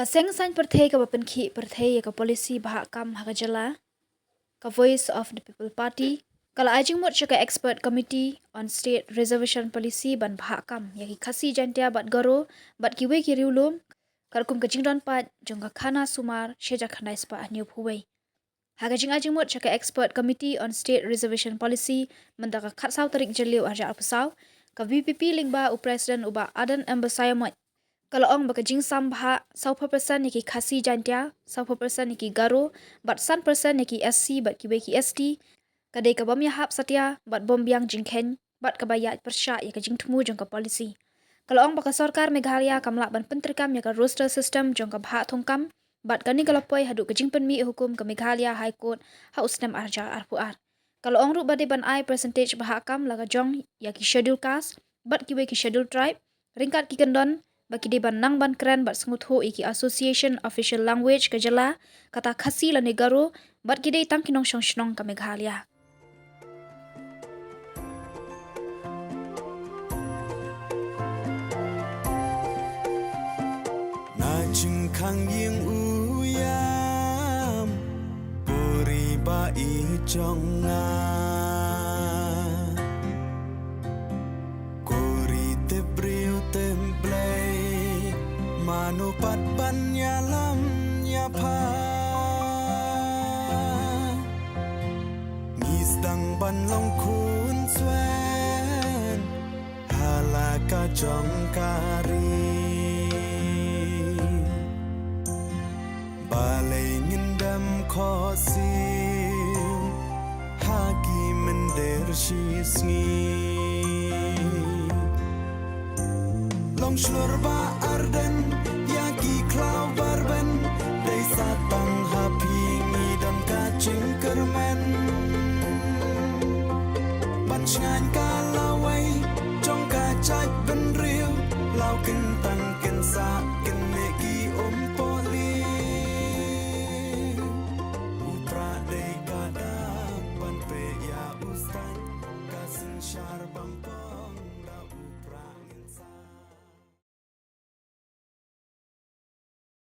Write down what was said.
Kaseng san perthei ka bapenkhi perthei ka polisi Bhah kam hakajala ka Voice of the People Party kala Jingmut ka expert committee on state reservation policy ban Bhah kam yaki khasi jantia bat garo bat kiwe ki riulum Katkum ka Jingbun pat jongka khana sumar sheja khanai spa new phuwei Hagajing Jingmut ka expert committee on state reservation policy mendaka khatsau tarik jeliu arja apsau ka VPP lingba president uba adan ambasayamot kalau orang bekerja sam Bhah, 100% niki khasi jantia, 100% niki garo, but 100% niki SC, but kiwe ki ST, kadai ka bom yahap satya, but bom biang jingken, but kabayat persya ya ka jingtemu jong ka polisi. Kalau orang baka sarkar Meghalaya kamlak ban pentrikam ya ka roster system jong ka Bhah thongkam, but kani kalau poi hadu ka jingpen mi hukum ka Meghalaya High Court ha Snem arja arpuar. Kalau orang ruk badai ban ai percentage Bhah kam laga jong ya ki schedule caste, but kiwe ki schedule tribe, ringkat ki kendon, bagi di ban nang ban keren bat sengut ho iki association official language kejala kata khasi la negaro bat gidei tang kinong shong ka Meghalaya. Na jing khang ying uyam puri ba I jonga kori te Briew temple manu pat ban yalam ya pha ngis dang ban long khun swen hala ka jong kari balai ngindam khosim hagi mender shi sngi long shlur ba arden yaki klau barben dei satang happy ngidam ka jingkermen ban ngan ka lawai jong ka chai ben riu lau kin tang kin sa kin neki poli upra dei ka da ban pe ya ustan ka sin shar bang